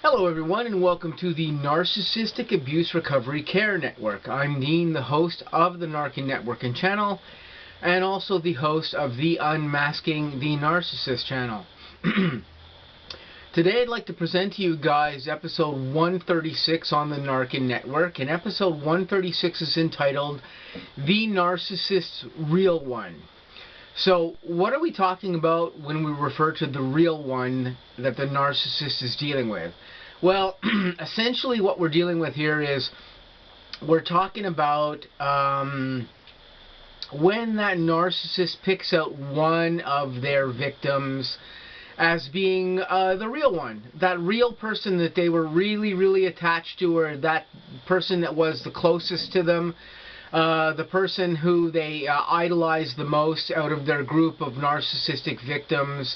Hello everyone, and welcome to the Narcissistic Abuse Recovery Care Network. I'm Dean, the host of the N.A.R.C.N Network and channel, and also the host of the Unmasking the Narcissist channel. Today I'd like to present to you guys episode 136 on the N.A.R.C.N Network, and episode 136 is entitled The Narcissists Real One. So, what are we talking about when we refer to the real one that the narcissist is dealing with? Well, essentially what we're dealing with here is we're talking about when that narcissist picks out one of their victims as being the real one. That real person that they were really attached to, or that person that was the closest to them. The person who they idolize the most out of their group of narcissistic victims.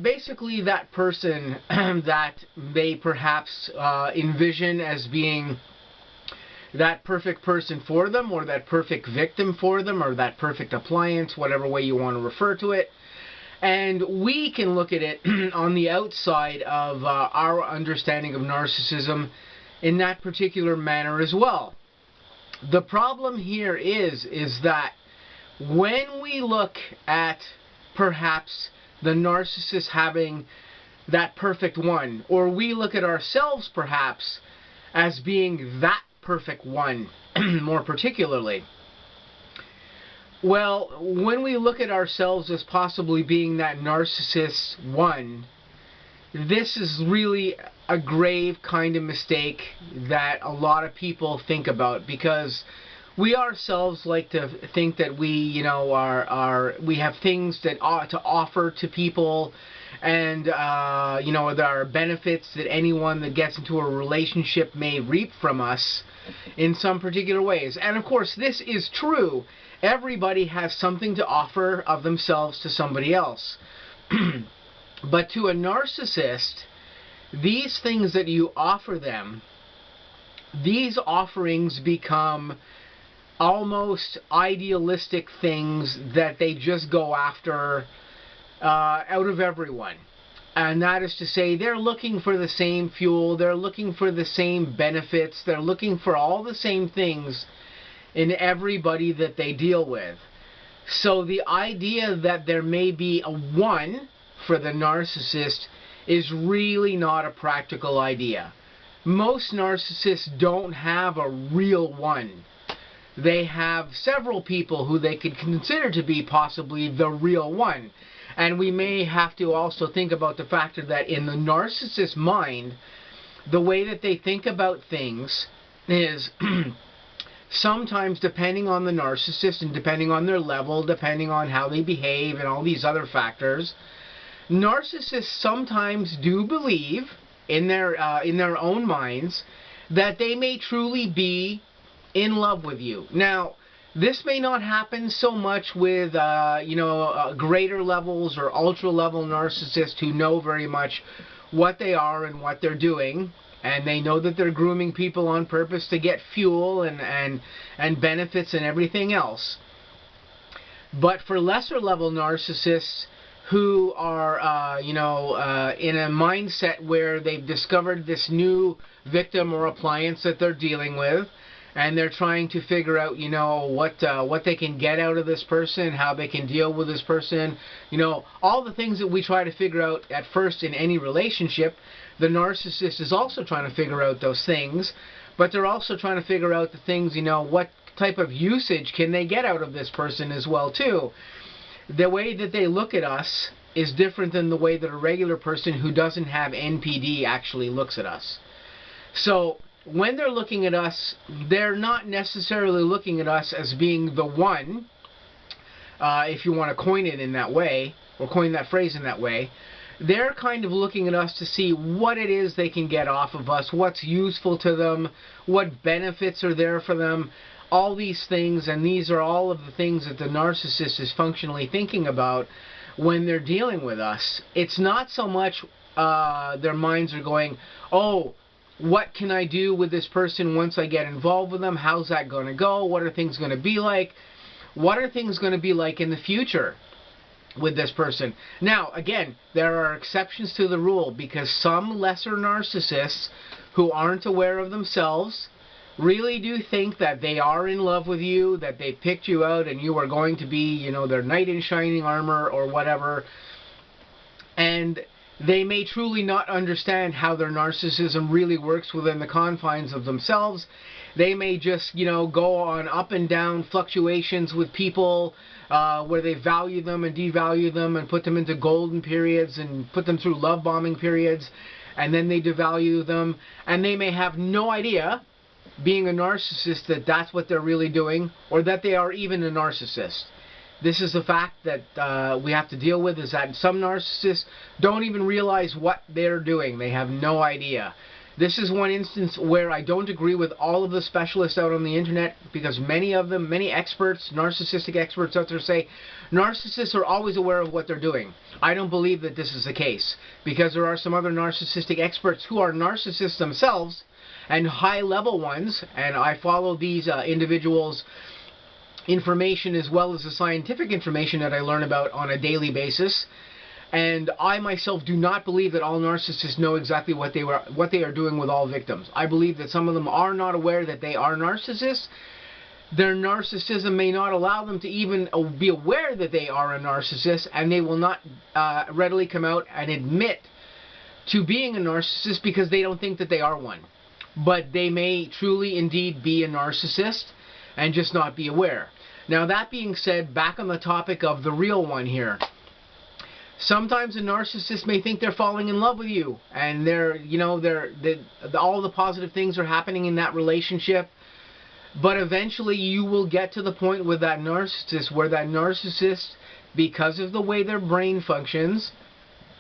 Basically that person that they perhaps envision as being that perfect person for them, or that perfect victim for them, or that perfect appliance, whatever way you want to refer to it. And we can look at it on the outside of our understanding of narcissism in that particular manner as well. The problem here is that when we look at perhaps the narcissist having that perfect one, or we look at ourselves perhaps as being that perfect one, more particularly, well, when we look at ourselves as possibly being that narcissist one, this is really a grave kind of mistake that a lot of people think about, because we ourselves like to think that we, we have things that ought to offer to people, and there are benefits that anyone that gets into a relationship may reap from us in some particular ways. And of course, this is true. Everybody has something to offer of themselves to somebody else. But to a narcissist, these things that you offer them, these offerings become almost idealistic things that they just go after out of everyone. And that is to say, they're looking for the same fuel, they're looking for the same benefits, they're looking for all the same things in everybody that they deal with. So the idea that there may be a one for the narcissist is really not a practical idea. Most narcissists don't have a real one. They have several people who they could consider to be possibly the real one. And we may have to also think about the factor that in the narcissist's mind, the way that they think about things is sometimes, depending on the narcissist and depending on their level, depending on how they behave and all these other factors, narcissists sometimes do believe in their own minds that they may truly be in love with you. Now, this may not happen so much with greater levels or ultra level narcissists who know very much what they are and what they're doing, and they know that they're grooming people on purpose to get fuel and benefits and everything else. But for lesser level narcissists who are, in a mindset where they've discovered this new victim or appliance that they're dealing with, and they're trying to figure out, what they can get out of this person, how they can deal with this person, all the things that we try to figure out at first in any relationship. The narcissist is also trying to figure out those things, but they're also trying to figure out the things, what type of usage can they get out of this person as well, too. The way that they look at us is different than the way that a regular person who doesn't have NPD actually looks at us. So when they're looking at us, they're not necessarily looking at us as being the one, if you want to coin it in that way, or coin that phrase in that way. They're kind of looking at us to see what it is they can get off of us, what's useful to them, what benefits are there for them, all these things. And these are all of the things that the narcissist is functionally thinking about when they're dealing with us. It's not so much their minds are going, oh, what can I do with this person once I get involved with them? How's that going to go? What are things going to be like? What are things going to be like in the future? with this person. Now, again, there are exceptions to the rule, because some lesser narcissists who aren't aware of themselves really do think that they are in love with you, that they picked you out and you are going to be, you know, their knight in shining armor or whatever. And they may truly not understand how their narcissism really works within the confines of themselves. They may just, you know, go on up and down fluctuations with people where they value them and devalue them and put them into golden periods and put them through love bombing periods, and then they devalue them, and they may have no idea, being a narcissist, that that's what they're really doing, or that they are even a narcissist. This is the fact that we have to deal with, is that some narcissists don't even realize what they're doing. They have no idea. This is one instance where I don't agree with all of the specialists out on the internet, because many of them, many experts, narcissistic experts out there say narcissists are always aware of what they're doing. I don't believe that this is the case, because there are some other narcissistic experts who are narcissists themselves, and high-level ones, and I follow these individuals' information as well as the scientific information that I learn about on a daily basis. And I myself do not believe that all narcissists know exactly what they are doing with all victims. I believe that some of them are not aware that they are narcissists. Their narcissism may not allow them to even be aware that they are a narcissist, and they will not readily come out and admit to being a narcissist because they don't think that they are one. But they may truly indeed be a narcissist and just not be aware. Now, that being said, back on the topic of the real one here. Sometimes a narcissist may think they're falling in love with you, and all the positive things are happening in that relationship. But eventually you will get to the point with that narcissist where that narcissist, because of the way their brain functions,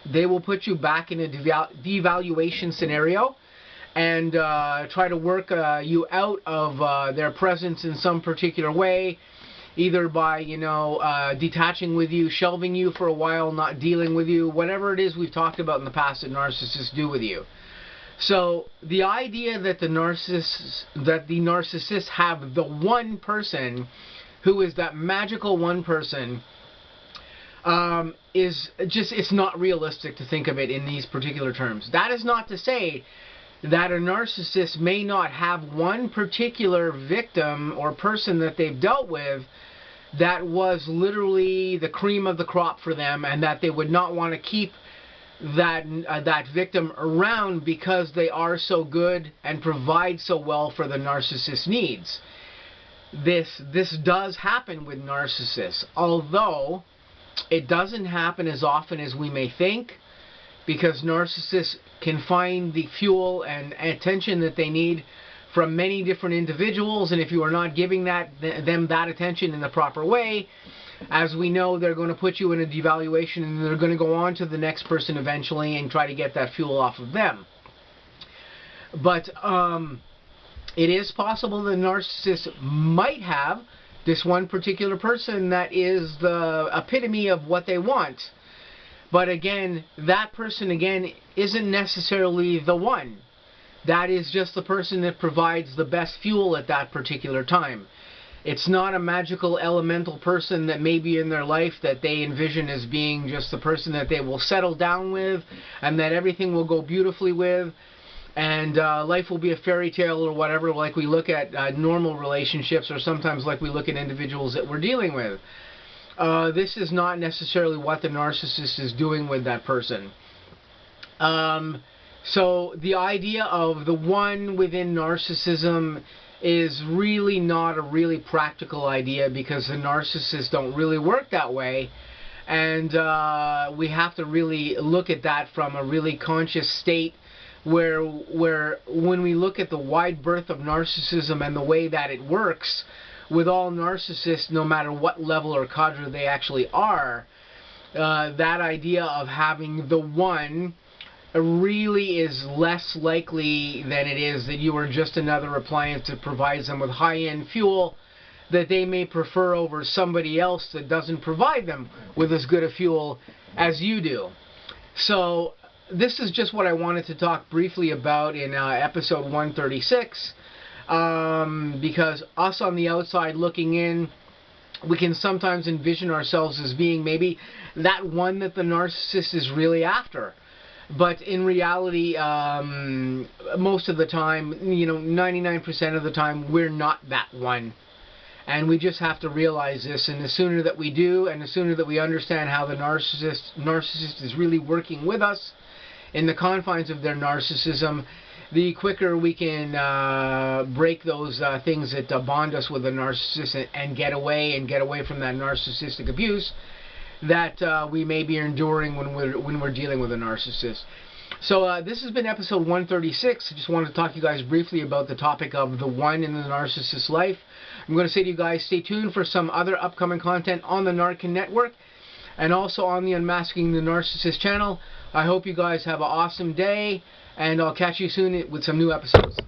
they will put you back in a devaluation scenario and try to work you out of their presence in some particular way. Either by, detaching with you, shelving you for a while, not dealing with you, whatever it is we've talked about in the past that narcissists do with you. So the idea that the narcissists have the one person who is that magical one person is just, it's not realistic to think of it in these particular terms. That is not to say that a narcissist may not have one particular victim or person that they've dealt with that was literally the cream of the crop for them, and that they would not want to keep that victim around because they are so good and provide so well for the narcissist's needs. This does happen with narcissists, although it doesn't happen as often as we may think, because narcissists can find the fuel and attention that they need from many different individuals, and if you are not giving them that attention in the proper way, as we know, they're going to put you in a devaluation, and they're going to go on to the next person eventually and try to get that fuel off of them. But it is possible the narcissist might have this one particular person that is the epitome of what they want. But again, that person again isn't necessarily the one. That is just the person that provides the best fuel at that particular time. It's not a magical elemental person that may be in their life that they envision as being just the person that they will settle down with and that everything will go beautifully with, and life will be a fairy tale or whatever, like we look at normal relationships, or sometimes like we look at individuals that we're dealing with. This is not necessarily what the narcissist is doing with that person. So the idea of the one within narcissism is really not a really practical idea, because the narcissists don't really work that way, and we have to really look at that from a really conscious state where when we look at the wide berth of narcissism and the way that it works with all narcissists, no matter what level or cadre they actually are, that idea of having the one really is less likely than it is that you are just another appliance that provides them with high-end fuel that they may prefer over somebody else that doesn't provide them with as good a fuel as you do. So this is just what I wanted to talk briefly about in episode 136, because us on the outside looking in, we can sometimes envision ourselves as being maybe that one that the narcissist is really after. But in reality, most of the time, 99% of the time, we're not that one. And we just have to realize this, and the sooner that we do, and the sooner that we understand how the narcissist is really working with us in the confines of their narcissism, the quicker we can break those things that bond us with the narcissist and get away from that narcissistic abuse that we may be enduring when we're dealing with a narcissist. So this has been episode 136. I just wanted to talk to you guys briefly about the topic of the one in the narcissist's life. I'm going to say to you guys, stay tuned for some other upcoming content on the N.A.R.C.N network and also on the Unmasking the Narcissist channel. I hope you guys have an awesome day, and I'll catch you soon with some new episodes.